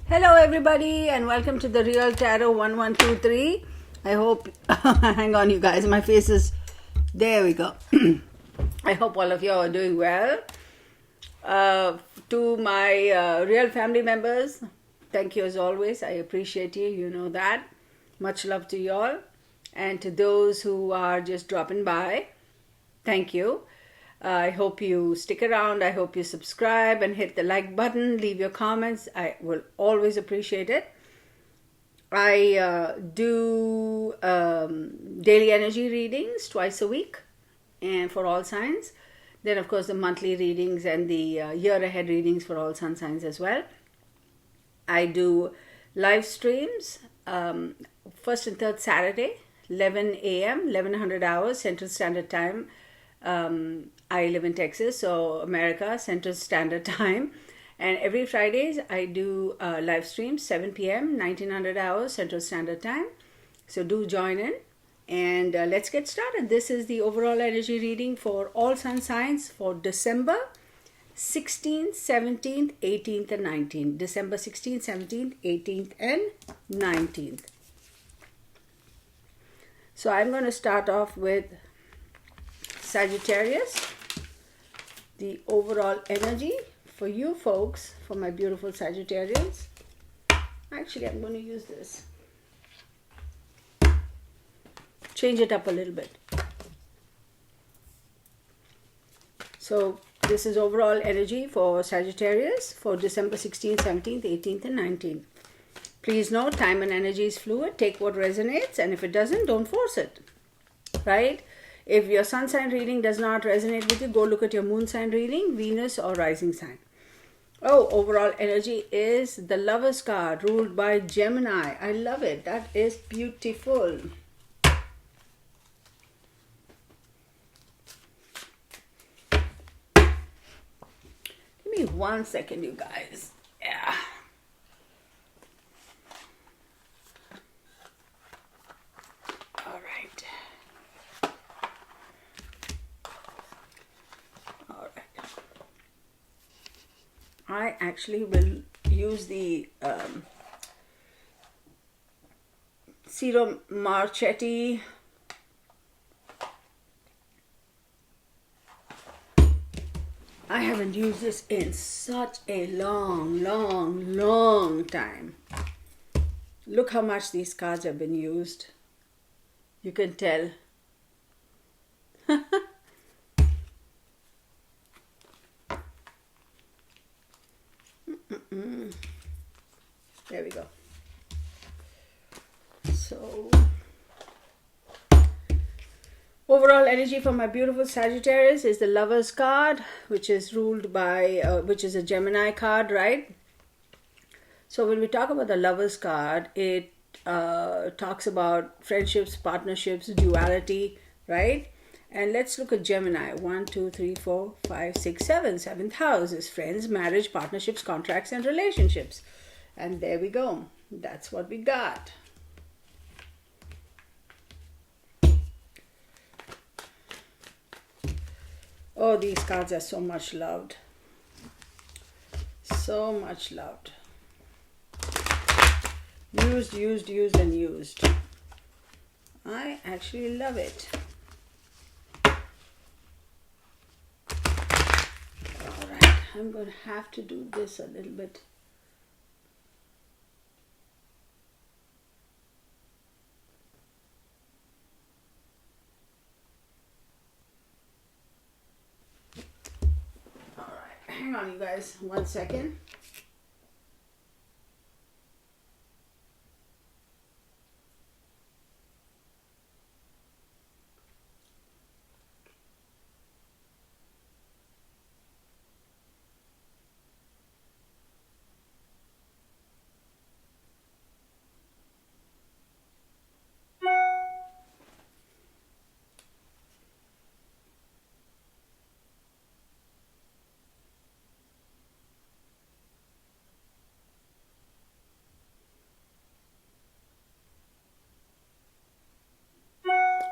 Hello everybody and welcome to the Real Tarot 1123. I hope, hang on you guys, my face is, there we go. I hope all of you are doing well. To my real family members, thank you as always. I appreciate you, you know that. Much love to you all. And to those who are just dropping by, thank you. I hope you stick around. I hope you subscribe and hit the like button. Leave your comments. I will always appreciate it. I do daily energy readings twice a week and for all signs. Then, of course, the monthly readings and the year ahead readings for all sun signs as well. I do live streams first and third Saturday, 11 a.m., 1100 hours Central Standard Time. I live in Texas, so America, Central Standard Time. And every Fridays, I do live streams, 7 p.m., 1900 hours Central Standard Time. So do join in. And let's get started. This is the overall energy reading for all sun signs for December 16th, 17th, 18th, and 19th. December 16th, 17th, 18th, and 19th. So I'm going to start off with Sagittarius, the overall energy for you folks, for my beautiful Sagittarians. Actually, I'm going to use this. Change it up a little bit. So this is overall energy for Sagittarius for December 16th, 17th, 18th, and 19th. Please note, time and energy is fluid. Take what resonates, and if it doesn't, don't force it. Right? If your sun sign reading does not resonate with you, go look at your moon sign reading, Venus or rising sign. Oh, overall energy is the Lover's card, ruled by Gemini. I love it. That is beautiful. Give me 1 second, you guys. Yeah. I actually will use the Ciro Marchetti I haven't used this in such a long time. Look how much these cards have been used. You can tell. There we go. So, overall energy for my beautiful Sagittarius is the Lover's card, which is ruled by, which is a Gemini card, right? So when we talk about the Lover's card, it talks about friendships, partnerships, duality, right? And let's look at Gemini. 1, 2, 3, 4, 5, 6, 7. Seventh house is friends, marriage, partnerships, contracts, and relationships. And there we go. That's what we got. Oh, these cards are so much loved. So much loved. Used, and used. I actually love it. Alright, I'm going to have to do this a little bit. Hang on, you guys, 1 second.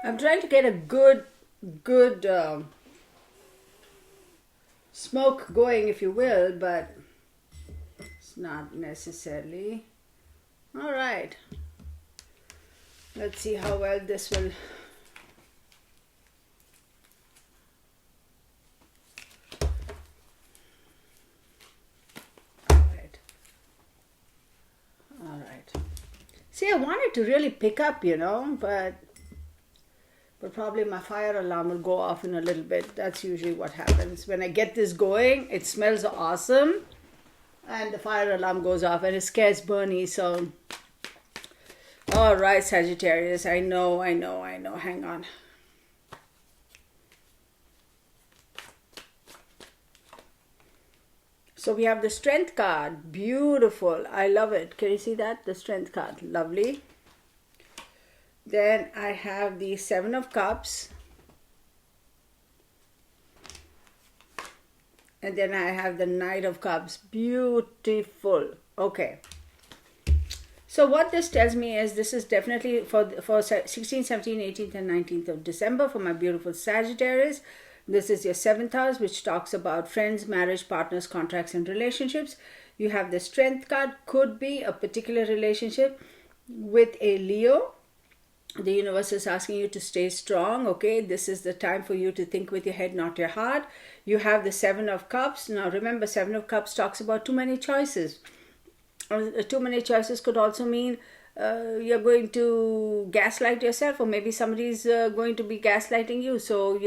I'm trying to get a good smoke going, if you will, but It's not necessarily. All right. Let's see how well this will. All right. See, I wanted to really pick up, but probably my fire alarm will go off in a little bit. That's usually what happens. When I get this going, it smells awesome, and the fire alarm goes off, and it scares Bernie, so... All right, Sagittarius, I know. Hang on. So we have the Strength card. Beautiful. I love it. Can you see that? The Strength card. Lovely. Then I have the Seven of Cups. And then I have the Knight of Cups. Beautiful. Okay. So what this tells me is this is definitely for 16th, 17th, 18th and 19th of December for my beautiful Sagittarius. This is your 7th house, which talks about friends, marriage, partners, contracts and relationships. You have the Strength card. Could be a particular relationship with a Leo. The universe is asking you to stay strong, okay? This is the time for you to think with your head, not your heart. You have the Seven of Cups. Now remember, Seven of Cups talks about too many choices. Too many choices could also mean you're going to gaslight yourself, or maybe somebody's going to be gaslighting you. So,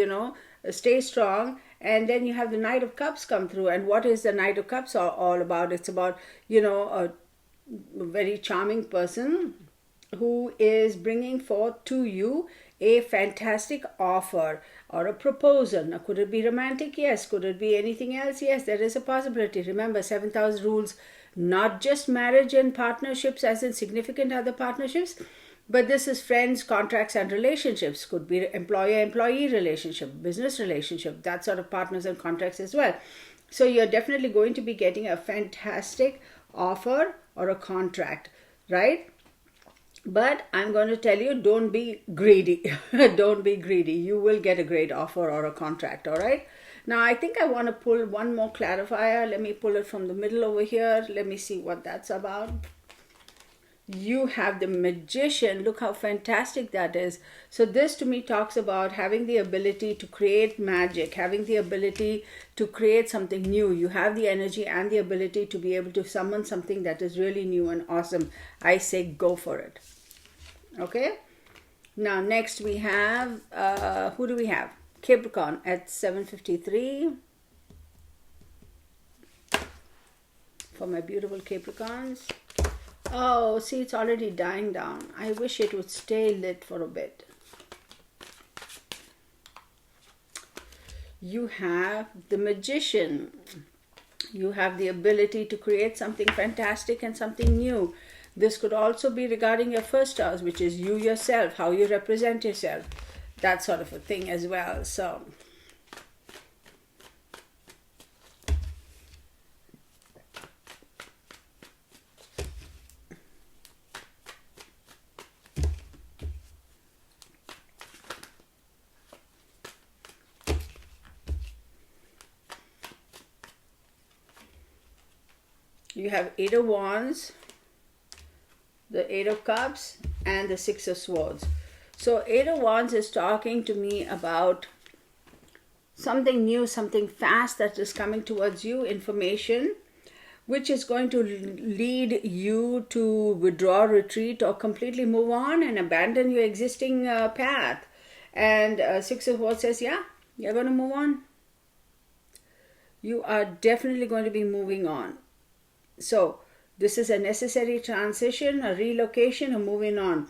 stay strong. And then you have the Knight of Cups come through. And what is the Knight of Cups all about? It's about, a very charming person who is bringing forth to you a fantastic offer or a proposal. Now, could it be romantic? Yes. Could it be anything else? Yes, there is a possibility. Remember, 7th house rules not just marriage and partnerships as in significant other partnerships, but this is friends, contracts and relationships. Could be employer-employee relationship, business relationship, that sort of partners and contracts as well. So you're definitely going to be getting a fantastic offer or a contract, right? But I'm going to tell you, don't be greedy. Don't be greedy. You will get a great offer or a contract, all right? Now, I think I want to pull one more clarifier. Let me pull it from the middle over here. Let me see what that's about. You have the Magician. Look how fantastic that is. So this to me talks about having the ability to create magic, having the ability to create something new. You have the energy and the ability to be able to summon something that is really new and awesome. I say go for it. Okay. Now, next we have, who do we have? Capricorn at 7:53 for my beautiful Capricorns. Oh, see, it's already dying down. I wish it would stay lit for a bit. You have the Magician. You have the ability to create something fantastic and something new. This could also be regarding your first house, which is you yourself, how you represent yourself. That sort of a thing as well. So you have Eight of Wands, the Eight of Cups and the Six of Swords. So Eight of Wands is talking to me about something new, something fast that is coming towards you, information, which is going to lead you to withdraw, retreat, or completely move on and abandon your existing path. And Six of Swords says, yeah, you're going to move on. You are definitely going to be moving on. So this is a necessary transition, a relocation, a moving on.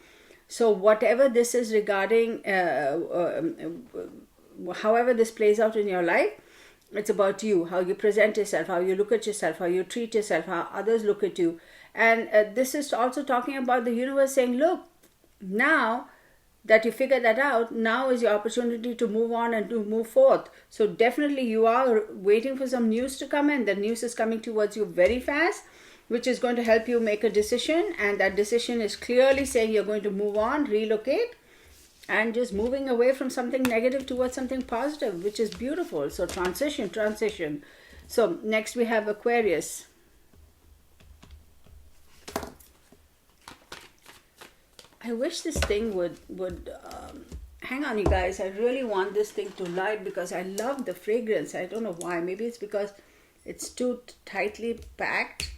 So whatever this is regarding, however this plays out in your life, it's about you, how you present yourself, how you look at yourself, how you treat yourself, how others look at you. And this is also talking about the universe saying, look, now that you figure that out, now is your opportunity to move on and to move forth. So definitely you are waiting for some news to come in. The news is coming towards you very fast, which is going to help you make a decision, and that decision is clearly saying you're going to move on, relocate, and just moving away from something negative towards something positive, which is beautiful. So transition. So next we have Aquarius. I wish this thing would hang on, you guys. I really want this thing to light because I love the fragrance. I don't know why. Maybe it's because it's too tightly packed.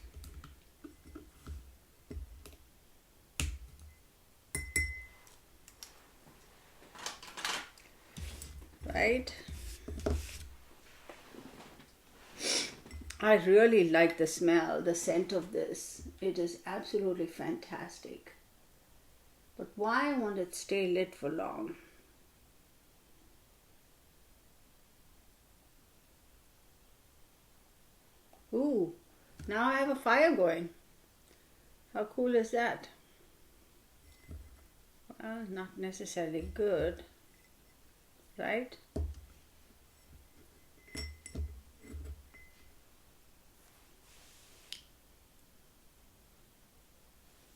Right? I really like the smell, the scent of this. It is absolutely fantastic. But why won't it stay lit for long? Ooh, now I have a fire going. How cool is that? Well, not necessarily good, right?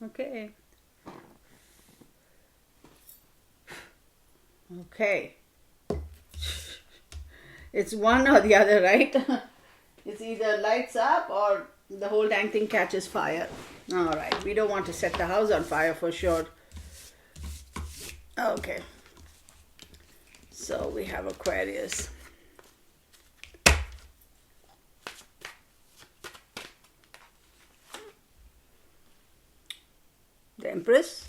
Okay. Okay. It's one or the other, right? It's either lights up or the whole dang thing catches fire. All right. We don't want to set the house on fire for sure. Okay. So we have Aquarius. The Empress.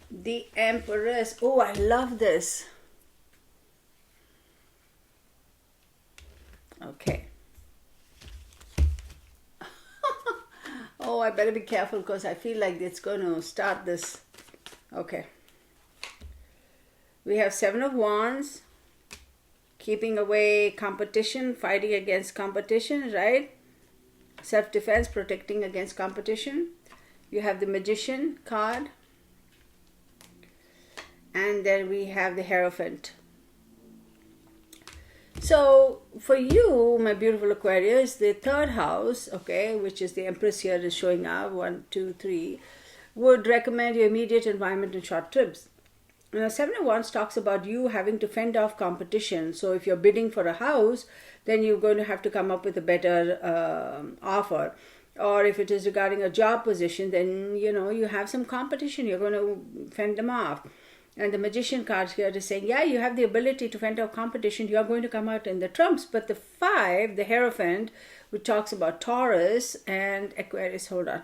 The Empress. Oh, I love this. Okay. Oh, I better be careful because I feel like it's going to start this. Okay. We have Seven of Wands. Keeping away competition, fighting against competition, right? Self-defense, protecting against competition. You have the Magician card. And then we have the Hierophant. So for you, my beautiful Aquarius, the third house, okay, which is the Empress here is showing up, 1, 2, 3, would recommend your immediate environment and short trips. Now, Seven of Wands talks about you having to fend off competition. So if you're bidding for a house, then you're going to have to come up with a better offer. Or if it is regarding a job position, then, you know, you have some competition. You're going to fend them off. And the Magician card here is saying, yeah, you have the ability to fend off competition. You're going to come out in the trumps. But the 5, the Hierophant, which talks about Taurus and Aquarius, hold on.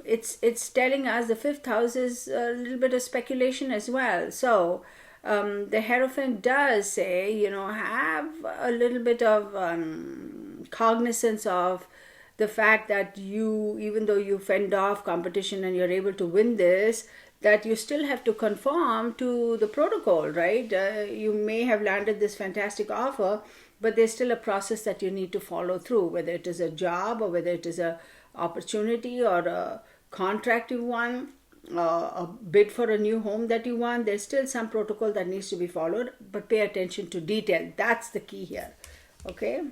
It's telling us the 5th house is a little bit of speculation as well. So the Hierophant does say, you know, have a little bit of cognizance of the fact that you, even though you fend off competition and you're able to win this, that you still have to conform to the protocol, right? You may have landed this fantastic offer, but there's still a process that you need to follow through, whether it is a job or whether it is a opportunity or a contract you won, a bid for a new home that you want. There's still some protocol that needs to be followed, but pay attention to detail. That's the key here, okay?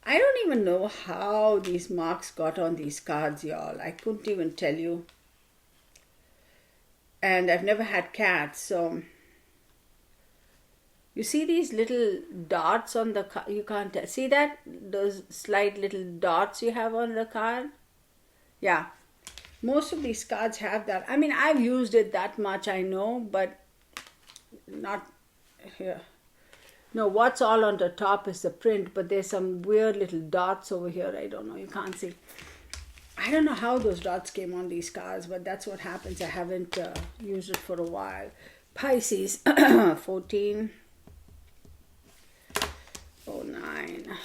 I don't even know how these marks got on these cards, y'all. I couldn't even tell you. And I've never had cats, so... You see these little dots on the card? You can't tell. See that? Those slight little dots you have on the card? Yeah. Most of these cards have that. I mean, I've used it that much, I know, but not here. No, what's all on the top is the print, but there's some weird little dots over here. I don't know. You can't see. I don't know how those dots came on these cards, but that's what happens. I haven't used it for a while. Pisces, 14. 09.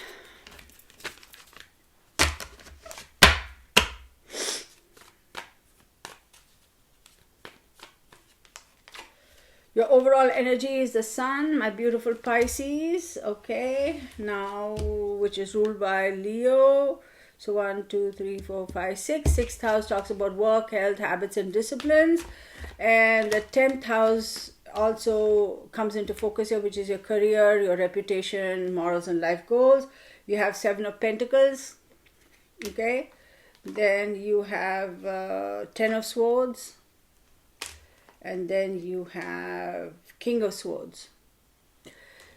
Your overall energy is the Sun, my beautiful Pisces. Okay, now which is ruled by Leo. So 1, 2, 3, 4, 5, 6. 6th house talks about work, health, habits, and disciplines. And the 10th house also comes into focus here, which is your career, your reputation, morals, and life goals. You have 7 of Pentacles. Okay, then you have 10 of Swords. And then you have King of Swords.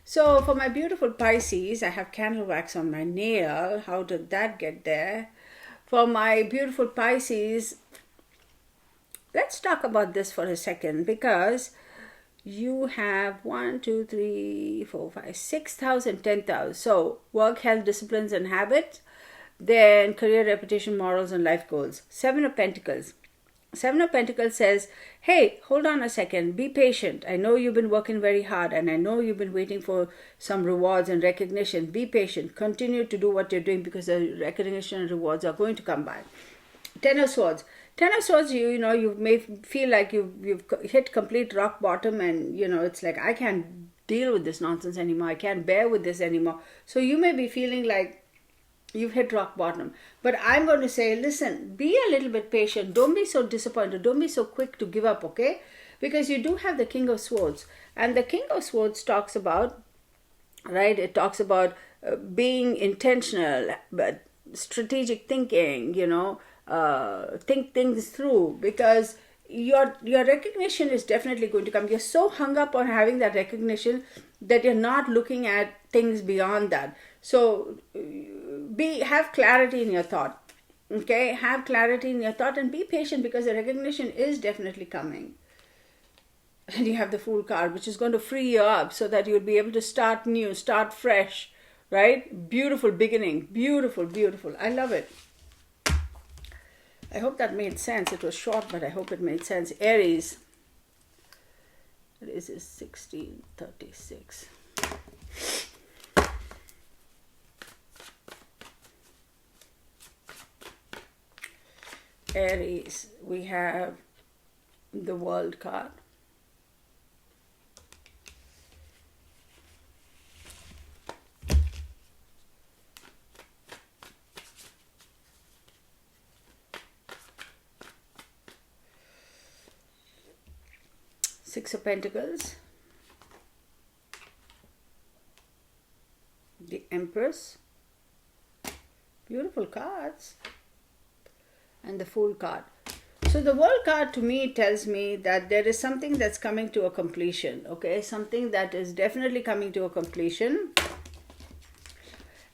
So for my beautiful Pisces, I have candle wax on my nail. How did that get there? For my beautiful Pisces, let's talk about this for a second, because you have 1, 2, 3, 4, 5, 6,000, 10,000. So work, health, disciplines and habits, then career, reputation, morals and life goals. 7 of Pentacles. 7 of Pentacles says, hey, hold on a second, be patient. I know you've been working very hard and I know you've been waiting for some rewards and recognition. Be patient. Continue to do what you're doing, because the recognition and rewards are going to come by. 10 of Swords. 10 of Swords, you know, you may feel like you've hit complete rock bottom, and, you know, it's like, I can't deal with this nonsense anymore. I can't bear with this anymore. So you may be feeling like you've hit rock bottom. But I'm going to say, listen, be a little bit patient. Don't be so disappointed. Don't be so quick to give up, okay? Because you do have the King of Swords. And the King of Swords talks about, right, it talks about being intentional, but strategic thinking, you know, think things through, because your recognition is definitely going to come. You're so hung up on having that recognition that you're not looking at things beyond that. So have clarity in your thought, okay? Have clarity in your thought and be patient, because the recognition is definitely coming. And you have the Fool card, which is going to free you up so that you'll be able to start new, start fresh, right? Beautiful beginning. Beautiful, beautiful. I love it. I hope that made sense. It was short, but I hope it made sense. Aries. This is 1636. Aries, we have the World card. Six of Pentacles, the Empress, beautiful cards, and the Fool card. So the World card to me tells me that there is something that's coming to a completion, okay? Something that is definitely coming to a completion.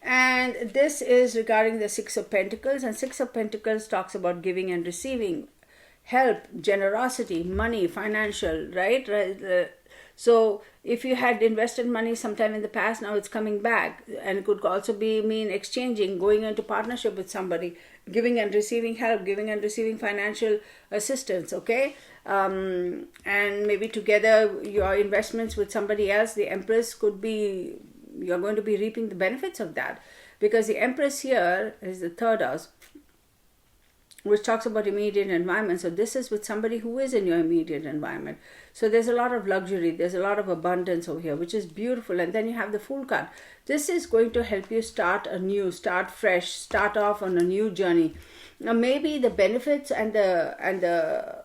And this is regarding the Six of Pentacles, and Six of Pentacles talks about giving and receiving, help, generosity, money, financial, right? So if you had invested money sometime in the past, now it's coming back. And it could also mean exchanging, going into partnership with somebody, giving and receiving help, giving and receiving financial assistance, okay? And maybe together your investments with somebody else. The Empress could be, you're going to be reaping the benefits of that, because the Empress here is the third house, which talks about immediate environment. So this is with somebody who is in your immediate environment. So there's a lot of luxury, there's a lot of abundance over here, which is beautiful. And then you have the Fool card. This is going to help you start anew, start fresh, start off on a new journey. Now maybe the benefits and the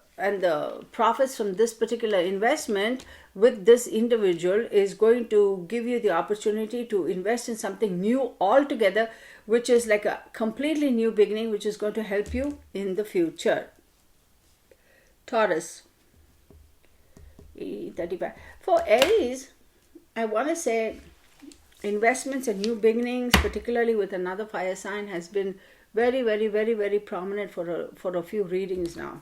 profits from this particular investment with this individual is going to give you the opportunity to invest in something new altogether, which is like a completely new beginning, which is going to help you in the future. Taurus. 35. For Aries, I want to say investments and new beginnings, particularly with another fire sign, has been very, very, very, very prominent for a few readings now.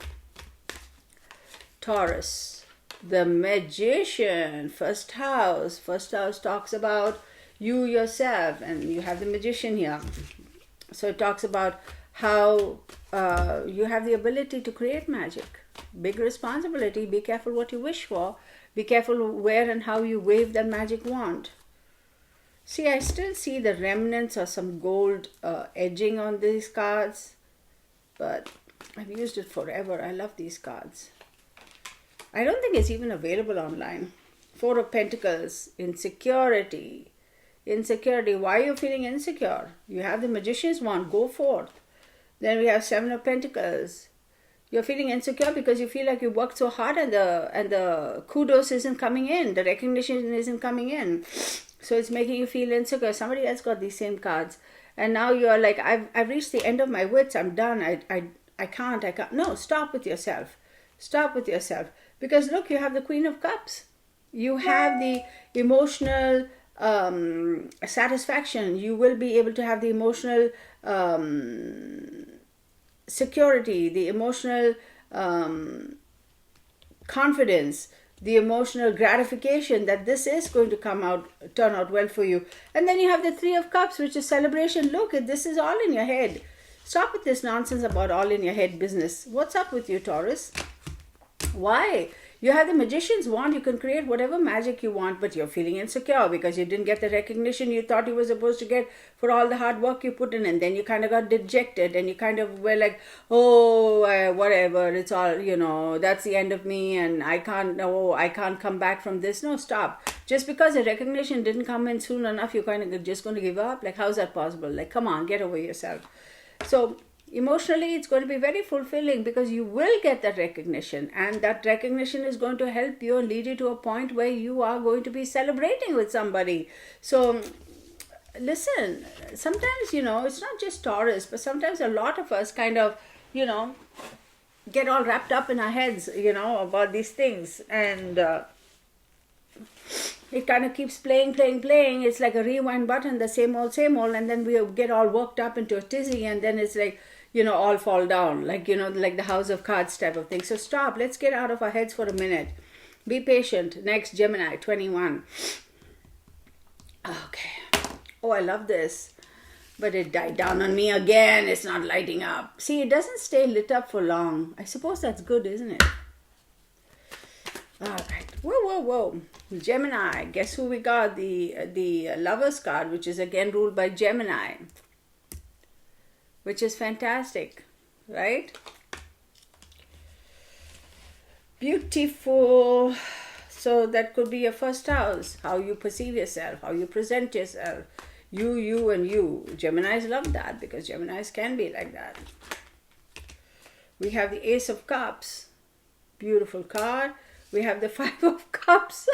Taurus, the Magician, first house. First house talks about you yourself, and you have the Magician here. So it talks about how you have the ability to create magic. Big responsibility. Be careful what you wish for. Be careful where and how you wave that magic wand. See, I still see the remnants of some gold edging on these cards, but I've used it forever. I love these cards. I don't think it's even available online. Four of Pentacles, insecurity. Insecurity. Why are you feeling insecure? You have the Magician's wand. Go forth. Then we have Seven of Pentacles. You're feeling insecure because you feel like you worked so hard and the kudos isn't coming in. The recognition isn't coming in. So it's making you feel insecure. Somebody else got these same cards. And now you're like, I've reached the end of my wits. I'm done. I can't. No, stop with yourself. Stop with yourself. Because look, you have the Queen of Cups. You have the emotional satisfaction. You will be able to have the emotional security, the emotional confidence, the emotional gratification that this is going to turn out well for you. And then you have the Three of Cups, which is celebration. Look, this is all in your head. Stop with this nonsense about all in your head business. What's up with you, Taurus? Why? You have the Magician's wand. You can create whatever magic you want, but you're feeling insecure because you didn't get the recognition you thought you were supposed to get for all the hard work you put in. And then you kind of got dejected and you kind of were like, oh, whatever, it's all, that's the end of me and I can't come back from this. No, stop. Just because the recognition didn't come in soon enough, you're kind of just going to give up? Like, how's that possible? Like, come on, get over yourself. So, emotionally, it's going to be very fulfilling because you will get that recognition, and that recognition is going to help you and lead you to a point where you are going to be celebrating with somebody. So listen, sometimes, it's not just Taurus, but sometimes a lot of us kind of, get all wrapped up in our heads, about these things, and it kind of keeps playing. It's like a rewind button, the same old, and then we get all worked up into a tizzy, and then it's like, all fall down, like the House of Cards type of thing. So stop. Let's get out of our heads for a minute. Be patient. Next, Gemini, 21. Okay. Oh, I love this. But it died down on me again. It's not lighting up. See, it doesn't stay lit up for long. I suppose that's good, isn't it? All right. Whoa. Gemini. Guess who we got? The Lovers card, which is again ruled by Gemini. Which is fantastic, right? Beautiful. So that could be your first house. How you perceive yourself, how you present yourself. You and you. Geminis love that because Geminis can be like that. We have the Ace of Cups. Beautiful card. We have the Five of Cups.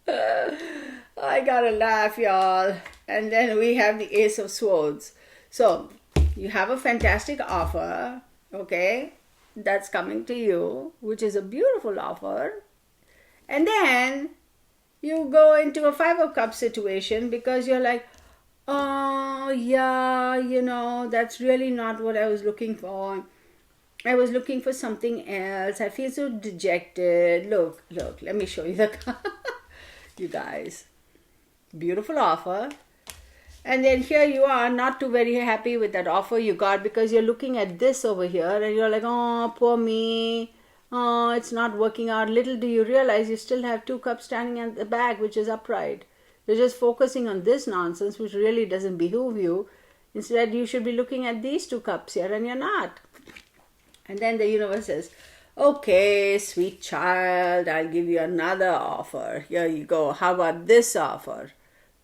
I gotta laugh, y'all. And then we have the Ace of Swords. So, you have a fantastic offer, okay, that's coming to you, which is a beautiful offer. And then you go into a Five of Cups situation because you're like, oh, yeah, that's really not what I was looking for. I was looking for something else. I feel so dejected. Look, let me show you the card. You guys, beautiful offer. And then here you are, not too very happy with that offer you got because you're looking at this over here and you're like, oh, poor me. Oh, it's not working out. Little do you realize you still have two cups standing at the back, which is upright. You're just focusing on this nonsense, which really doesn't behoove you. Instead, you should be looking at these two cups here, and you're not. And then the universe says, okay, sweet child, I'll give you another offer. Here you go. How about this offer?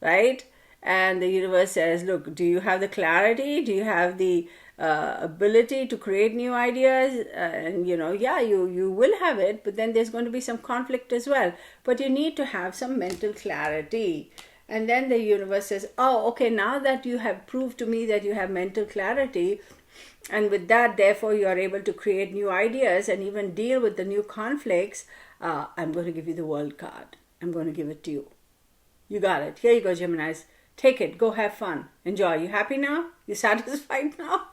Right? And the universe says, look, do you have the clarity? Do you have the ability to create new ideas? And, you will have it, but then there's going to be some conflict as well. But you need to have some mental clarity. And then the universe says, oh, okay, now that you have proved to me that you have mental clarity, and with that, therefore, you are able to create new ideas and even deal with the new conflicts, I'm going to give you the World card. I'm going to give it to you. You got it. Here you go, Geminis. Take it. Go have fun. Enjoy. You happy now? You satisfied now?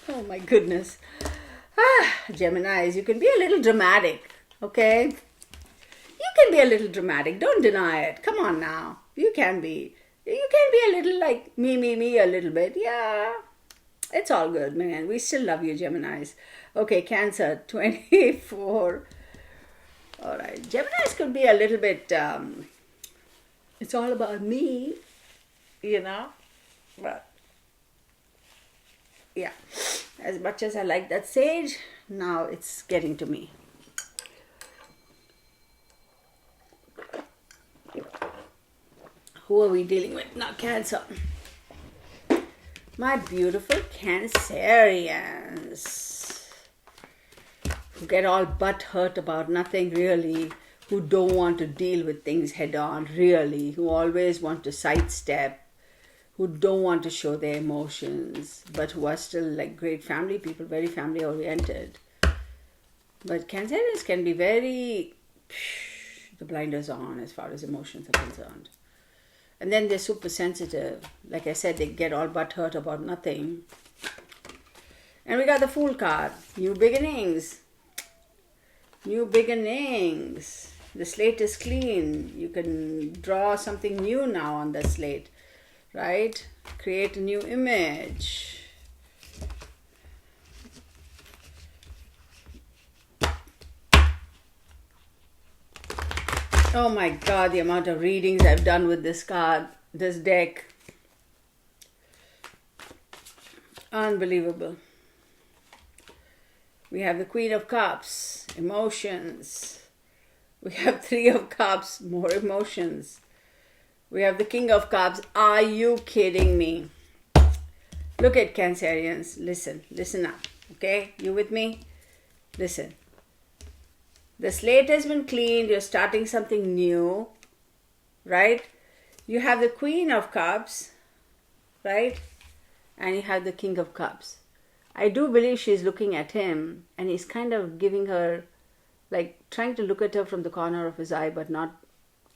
Oh my goodness. Geminis, you can be a little dramatic, okay? You can be a little dramatic. Don't deny it. Come on now. You can be. You can be a little like me a little bit. Yeah. It's all good, man. We still love you, Geminis. Okay, Cancer, 24. All right. Geminis could be a little bit... it's all about me, but yeah, as much as I like that sage, now it's getting to me. Who are we dealing with now? Cancer. My beautiful Cancerians, who get all butt hurt about nothing really, who don't want to deal with things head on, really, who always want to sidestep, who don't want to show their emotions, but who are still like great family people, very family oriented. But Cancerians can be very, the blinders on as far as emotions are concerned. And then they're super sensitive. Like I said, they get all butt hurt about nothing. And we got the Fool card. New beginnings. New beginnings. The slate is clean. You can draw something new now on the slate, right? Create a new image. Oh my God, the amount of readings I've done with this card, this deck. Unbelievable. We have the Queen of Cups, emotions. We have Three of Cups, more emotions. We have the King of Cups. Are you kidding me? Look at Cancerians. Listen up. Okay, you with me? Listen. The slate has been cleaned. You're starting something new, right? You have the Queen of Cups, right? And you have the King of Cups. I do believe she's looking at him, and he's kind of giving her, like trying to look at her from the corner of his eye, but not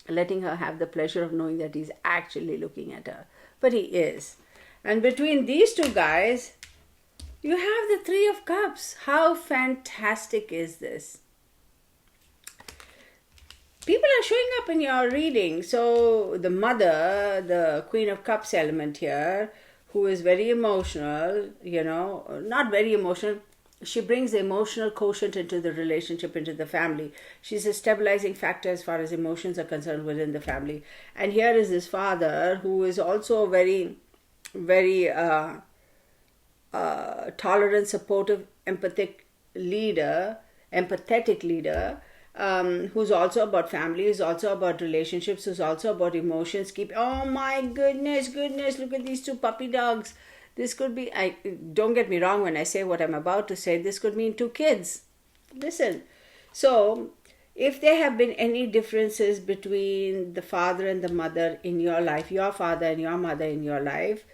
letting her have the pleasure of knowing that he's actually looking at her. But he is. And between these two guys, you have the Three of Cups. How fantastic is this? People are showing up in your reading. So the mother, the Queen of Cups element here, who is very emotional, not very emotional. She brings the emotional quotient into the relationship, into the family. She's a stabilizing factor as far as emotions are concerned within the family. And here is this father who is also very, very tolerant, supportive, empathetic leader, who's also about family, who's also about relationships, who's also about emotions. Oh my goodness, look at these two puppy dogs. This could be, don't get me wrong when I say what I'm about to say, this could mean two kids. Listen, so if there have been any differences between the father and the mother in your life, your father and your mother in your life,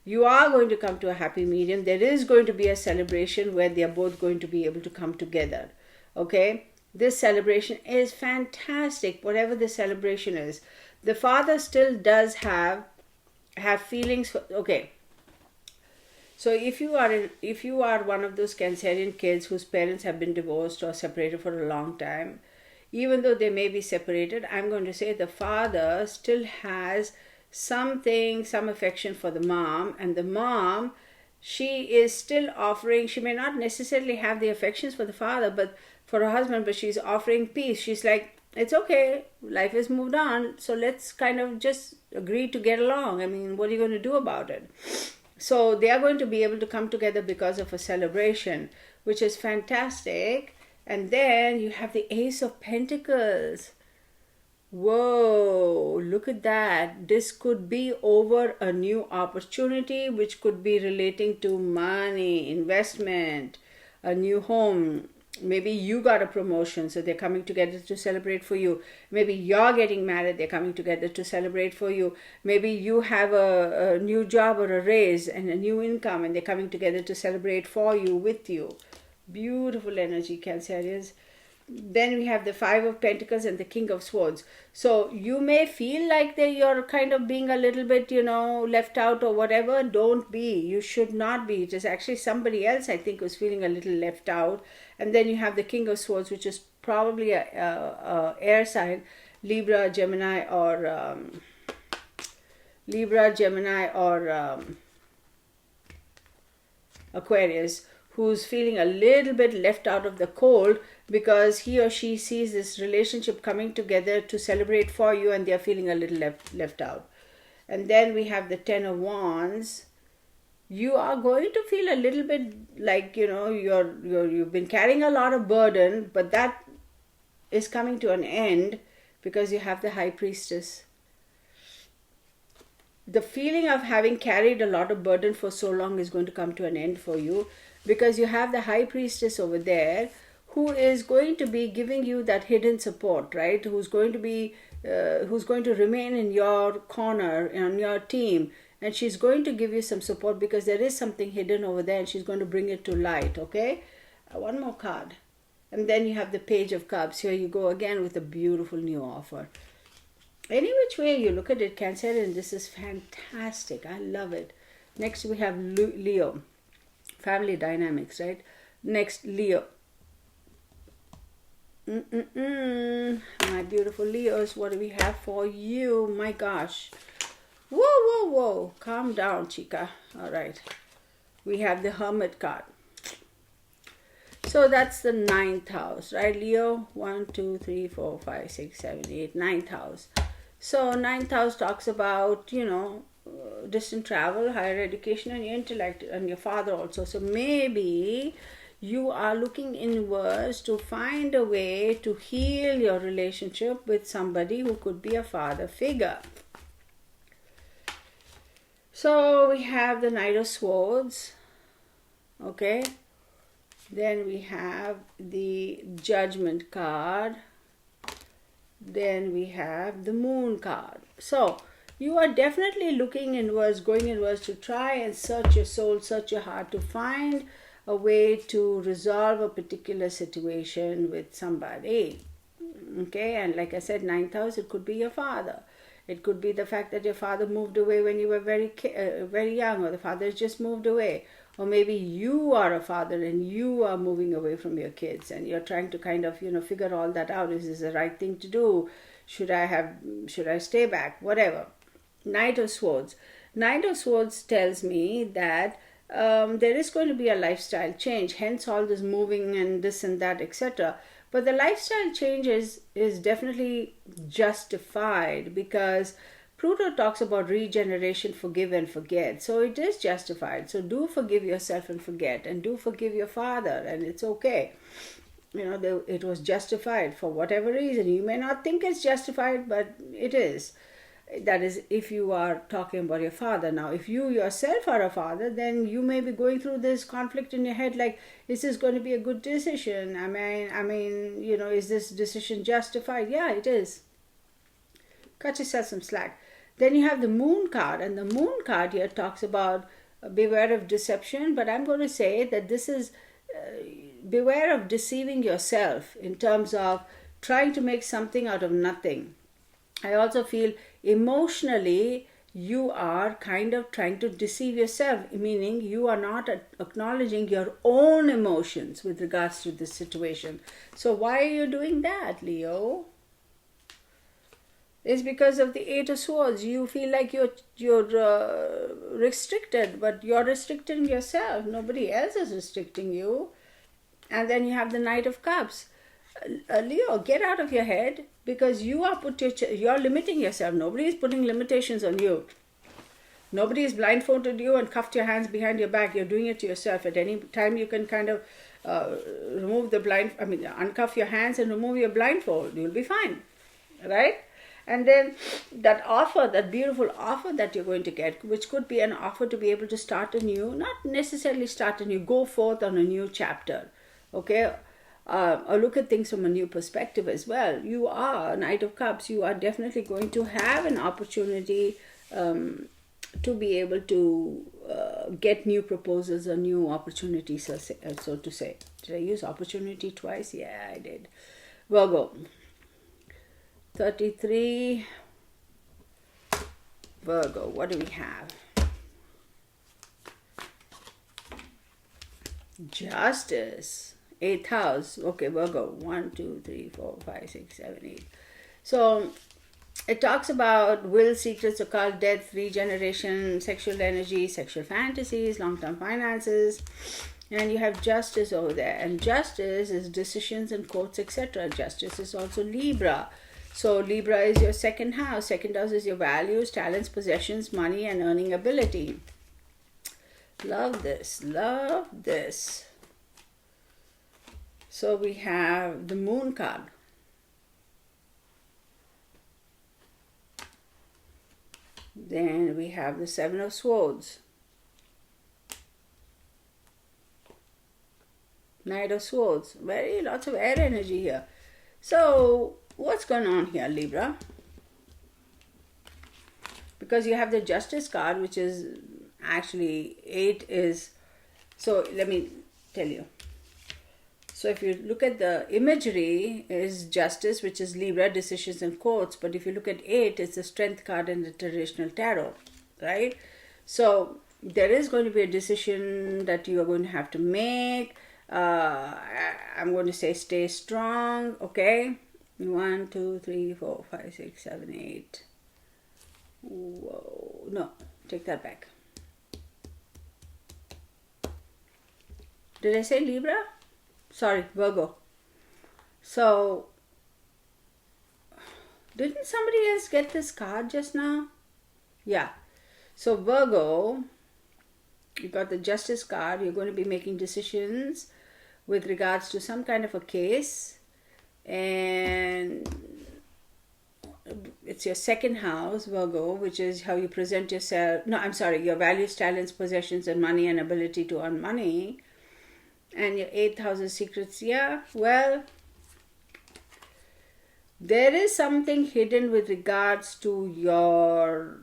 you are going to come to a happy medium. There is going to be a celebration where they are both going to be able to come together. Okay? This celebration is fantastic, whatever the celebration is. The father still does have feelings for, okay. So if you are one of those Cancerian kids whose parents have been divorced or separated for a long time, even though they may be separated, I'm going to say the father still has some affection for the mom, and the mom, she is still offering, she may not necessarily have the affections for the father, but for her husband, but she's offering peace. She's like, it's okay, life has moved on, so let's kind of just agree to get along. I mean, what are you going to do about it? So they are going to be able to come together because of a celebration, which is fantastic. And then you have the Ace of Pentacles. Whoa, look at that. This could be over a new opportunity, which could be relating to money, investment, a new home. Maybe you got a promotion, so they're coming together to celebrate for you. Maybe you're getting married, they're coming together to celebrate for you. Maybe you have a new job or a raise and a new income, and they're coming together to celebrate for you, with you. Beautiful energy, Cancerians. Then we have the Five of Pentacles and the King of Swords. So you may feel like that you're kind of being a little bit, left out or whatever. Don't be. You should not be. It is actually somebody else, I think, who's feeling a little left out. And then you have the King of Swords, which is probably a air sign, Libra, Gemini, or Aquarius, who's feeling a little bit left out of the cold because he or she sees this relationship coming together to celebrate for you, and they're feeling a little left out. And then we have the Ten of Wands. You are going to feel a little bit like, you've been carrying a lot of burden, but that is coming to an end because you have the High Priestess. The feeling of having carried a lot of burden for so long is going to come to an end for you, because you have the High Priestess over there who is going to be giving you that hidden support, right? Who's going to remain in your corner, on your team, and she's going to give you some support because there is something hidden over there and she's going to bring it to light, okay? One more card. And then you have the Page of Cups. Here you go again with a beautiful new offer. Any which way you look at it, Cancer, and this is fantastic. I love it. Next we have Leo. family dynamics, right? Next, Leo. My beautiful Leos, what do we have for you? My gosh. Whoa, whoa, whoa. Calm down, chica. All right. We have the Hermit card. So that's the 9th house, right, Leo? 1, 2, 3, 4, 5, 6, 7, 8, 9th house. So 9th house talks about, distant travel, higher education, and your intellect, and your father also. So maybe you are looking inwards to find a way to heal your relationship with somebody who could be a father figure. So we have the Knight of Swords, okay? Then we have the Judgment card. Then we have the Moon card. So you are definitely looking inwards, going inwards to try and search your soul, search your heart to find a way to resolve a particular situation with somebody. Okay, and like I said, 9th house, it could be your father. It could be the fact that your father moved away when you were very young, or the father has just moved away. Or maybe you are a father and you are moving away from your kids and you're trying to kind of, figure all that out. Is this the right thing to do? Should I stay back? Whatever. Knight of Swords. Knight of Swords tells me that there is going to be a lifestyle change, hence all this moving and this and that, etc. But the lifestyle change is definitely justified because Pluto talks about regeneration, forgive and forget. So it is justified. So do forgive yourself and forget, and do forgive your father, and it's okay. It was justified for whatever reason. You may not think it's justified, but it is. That is, if you are talking about your father. Now, if you yourself are a father, then you may be going through this conflict in your head, like, is this going to be a good decision? I mean, is this decision justified? Yeah, it is. Cut yourself some slack. Then you have the Moon card, and the Moon card here talks about beware of deception, but I'm going to say that this is beware of deceiving yourself in terms of trying to make something out of nothing. I also feel emotionally you are kind of trying to deceive yourself, meaning you are not acknowledging your own emotions with regards to this situation. So why are you doing that, Leo? It's because of the 8 of Swords. You feel like you're restricted, but you're restricting yourself. Nobody else is restricting you. And then you have the Knight of Cups. Leo, get out of your head, because you're limiting yourself. Nobody is putting limitations on you. Nobody has blindfolded you and cuffed your hands behind your back. You're doing it to yourself. At any time you can kind of uncuff your hands and remove your blindfold. You'll be fine, right? And then that offer, that beautiful offer that you're going to get, which could be an offer to be able to start anew, not necessarily start anew, go forth on a new chapter, okay? Or look at things from a new perspective as well. You are Knight of Cups. You are definitely going to have an opportunity to be able to get new proposals or new opportunities, so to say. Did I use opportunity twice? Yeah, I did. Virgo. 33. Virgo, what do we have? Justice. 8th house. Okay, Virgo. 1, 2, 3, 4, 5, 6, 7, 8. So it talks about will, secrets, occult, death, regeneration, sexual energy, sexual fantasies, long-term finances. And you have Justice over there. And Justice is decisions and courts, etc. Justice is also Libra. So Libra is your 2nd house. 2nd house is your values, talents, possessions, money, and earning ability. Love this. Love this. So we have the Moon card. Then we have the 7 of Swords. Knight of Swords. Lots of air energy here. So what's going on here, Libra? Because you have the Justice card, which is actually 8 is... So let me tell you. So if you look at the imagery, is Justice, which is Libra, decisions and courts. But if you look at 8, it's the Strength card in the traditional tarot, right? So there is going to be a decision that you are going to have to make. I'm going to say stay strong, okay? 1, 2, 3, 4, 5, 6, 7, 8. Whoa, no, take that back. Did I say Libra? Sorry, Virgo. So, didn't somebody else get this card just now? Yeah. So, Virgo, you got the Justice card. You're going to be making decisions with regards to some kind of a case. And it's your second house, Virgo, which is how you present yourself. No, I'm sorry, your values, talents, possessions, and money and ability to earn money. And your 8th house is secrets. Yeah, well, there is something hidden with regards to your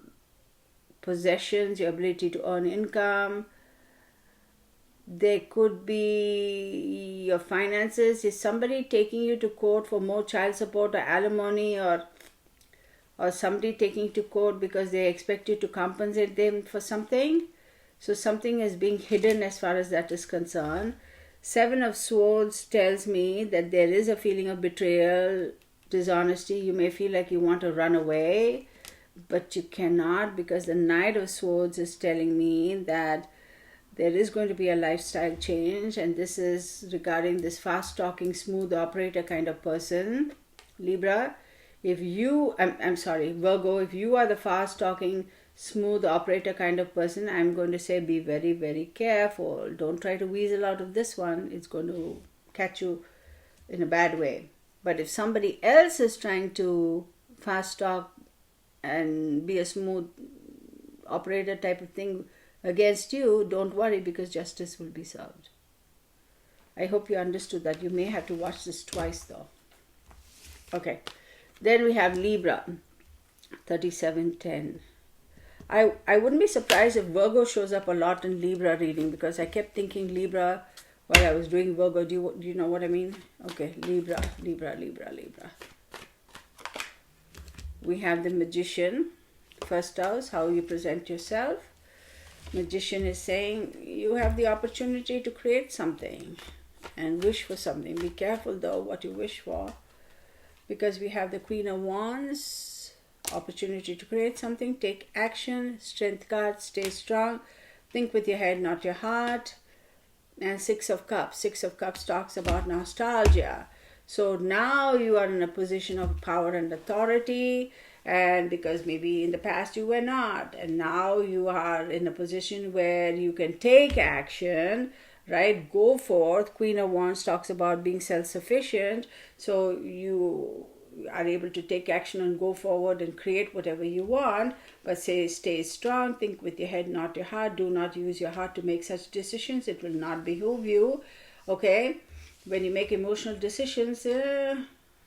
possessions, your ability to earn income. There could be your finances. Is somebody taking you to court for more child support or alimony, or somebody taking you to court because they expect you to compensate them for something? So something is being hidden as far as that is concerned. 7 of Swords tells me that there is a feeling of betrayal, dishonesty. You may feel like you want to run away, but you cannot, because the Knight of Swords is telling me that there is going to be a lifestyle change, and this is regarding this fast-talking, smooth operator kind of person. Libra, if you, I'm sorry, Virgo, if you are the fast-talking, smooth operator kind of person, I'm going to say be very, very careful. Don't try to weasel out of this one. It's going to catch you in a bad way. But if somebody else is trying to fast talk and be a smooth operator type of thing against you, don't worry, because justice will be served. I hope you understood that. You may have to watch this twice though. Okay. Then we have Libra, 3710. I wouldn't be surprised if Virgo shows up a lot in Libra reading, because I kept thinking Libra while I was doing Virgo. Do you know what I mean? Okay, Libra. We have the Magician, first house, how you present yourself. Magician is saying you have the opportunity to create something and wish for something. Be careful though what you wish for, because we have the Queen of Wands. Opportunity to create something, take action, Strength card, stay strong, think with your head, not your heart. And 6 of Cups. 6 of Cups talks about nostalgia. So now you are in a position of power and authority, and because maybe in the past you were not, and now you are in a position where you can take action, right? Go forth. Queen of Wands talks about being self-sufficient, so you are able to take action and go forward and create whatever you want. But say stay strong, think with your head, not your heart. Do not use your heart to make such decisions. It will not behoove you. Okay, when you make emotional decisions,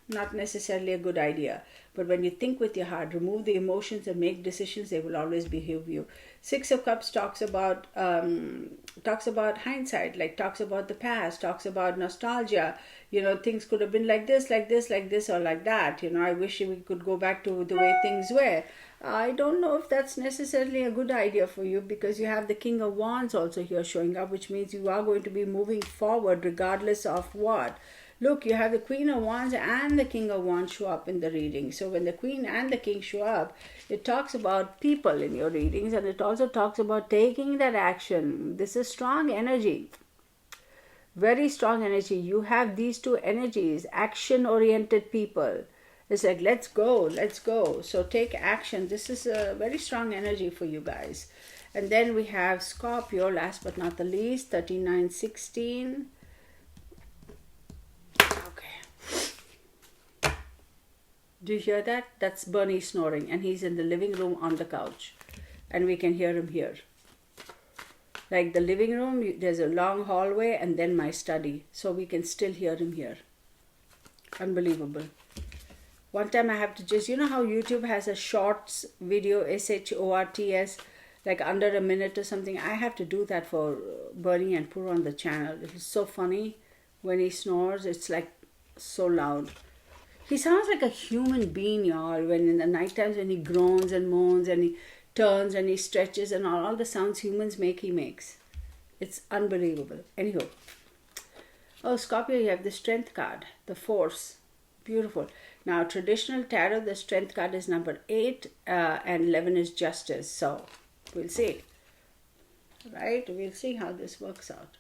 not necessarily a good idea. But when you think with your heart, remove the emotions and make decisions, they will always behoove you. 6 of Cups talks about hindsight, like talks about the past, talks about nostalgia. You know, things could have been like this, or like that. You know, I wish we could go back to the way things were. I don't know if that's necessarily a good idea for you, because you have the King of Wands also here showing up, which means you are going to be moving forward regardless of what. Look, you have the Queen of Wands and the King of Wands show up in the reading. So when the Queen and the King show up, it talks about people in your readings, and it also talks about taking that action. This is strong energy. Very strong energy. You have these two energies, action-oriented people. It's like, let's go. So take action. This is a very strong energy for you guys. And then we have Scorpio, last but not the least, 3916. Do you hear that? That's Bernie snoring, and he's in the living room on the couch, and we can hear him here. Like the living room, there's a long hallway, and then my study, so we can still hear him here. Unbelievable. One time I have to just, you know how YouTube has a shorts video, SHORTS, like under a minute or something? I have to do that for Bernie and put on the channel. It is so funny when he snores. It's like so loud. He sounds like a human being, y'all, when in the night times when he groans and moans and he turns and he stretches and all the sounds humans make, he makes. It's unbelievable. Anywho. Oh, Scorpio, you have the Strength card, the Force. Beautiful. Now, traditional tarot, the Strength card is number 8 and 11 is Justice. So, we'll see. Right? We'll see how this works out.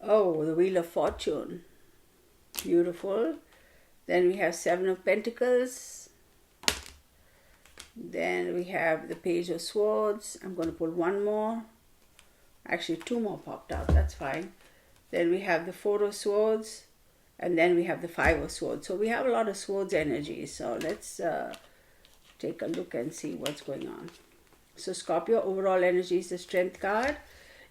Oh, the Wheel of Fortune. Beautiful. Then we have 7 of Pentacles. Then we have the Page of Swords. I'm going to pull one more. Actually, 2 more popped out. That's fine. Then we have the 4 of Swords. And then we have the 5 of Swords. So we have a lot of Swords energy. So let's take a look and see what's going on. So Scorpio, overall energy is the Strength card.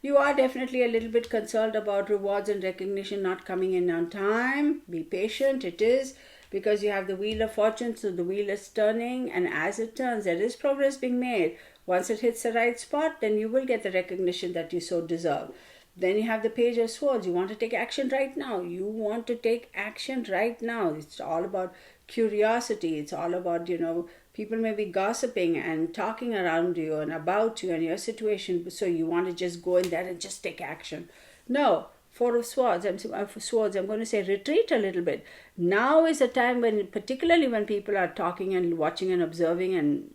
You are definitely a little bit concerned about rewards and recognition not coming in on time. Be patient. It is because you have the Wheel of Fortune. So the wheel is turning, and as it turns, there is progress being made. Once it hits the right spot, then you will get the recognition that you so deserve. Then you have the Page of Swords. You want to take action right now. You want to take action right now. It's all about curiosity. It's all about, people may be gossiping and talking around you and about you and your situation. So you want to just go in there and just take action. No. 4 of Swords. I'm going to say retreat a little bit. Now is a time when, particularly when people are talking and watching and observing and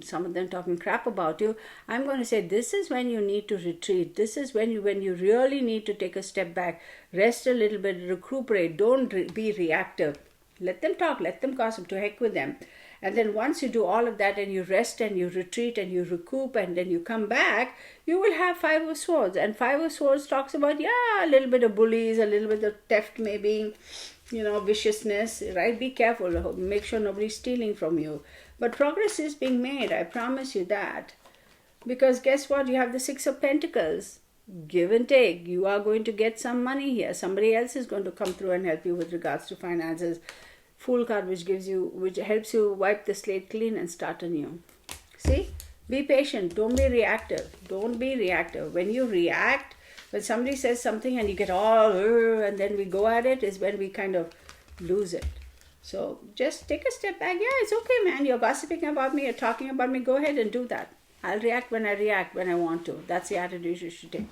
some of them talking crap about you, I'm going to say this is when you need to retreat. This is when you really need to take a step back, rest a little bit, recuperate. Don't be reactive. Let them talk, let them gossip, to heck with them. And then once you do all of that and you rest and you retreat and you recoup and then you come back, you will have 5 of Swords. And 5 of Swords talks about, a little bit of bullies, a little bit of theft maybe, viciousness, right? Be careful. Make sure nobody's stealing from you. But progress is being made. I promise you that. Because guess what? You have the 6 of Pentacles. Give and take. You are going to get some money here. Somebody else is going to come through and help you with regards to finances. Fool card, which helps you wipe the slate clean and start anew. See? Be patient. Don't be reactive. Don't be reactive. When you react, when somebody says something and you get all, and then we go at it, is when we kind of lose it. So just take a step back. Yeah, it's okay, man. You're gossiping about me. You're talking about me. Go ahead and do that. I'll react when I want to. That's the attitude you should take.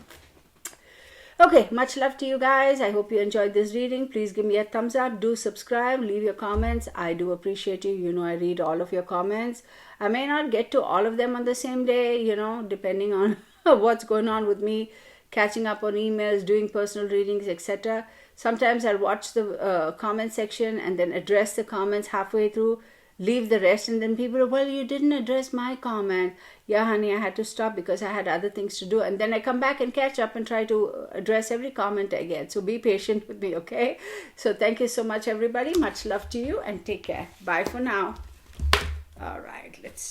Okay, much love to you guys. I hope you enjoyed this reading. Please give me a thumbs up. Do subscribe. Leave your comments. I do appreciate you. I read all of your comments. I may not get to all of them on the same day, depending on what's going on with me, catching up on emails, doing personal readings, etc. Sometimes I'll watch the comment section and then address the comments halfway through, leave the rest, and then people are, well, you didn't address my comment. Yeah, honey, I had to stop because I had other things to do. And then I come back and catch up and try to address every comment I get. So be patient with me, okay? So thank you so much, everybody. Much love to you and take care. Bye for now. All right, let's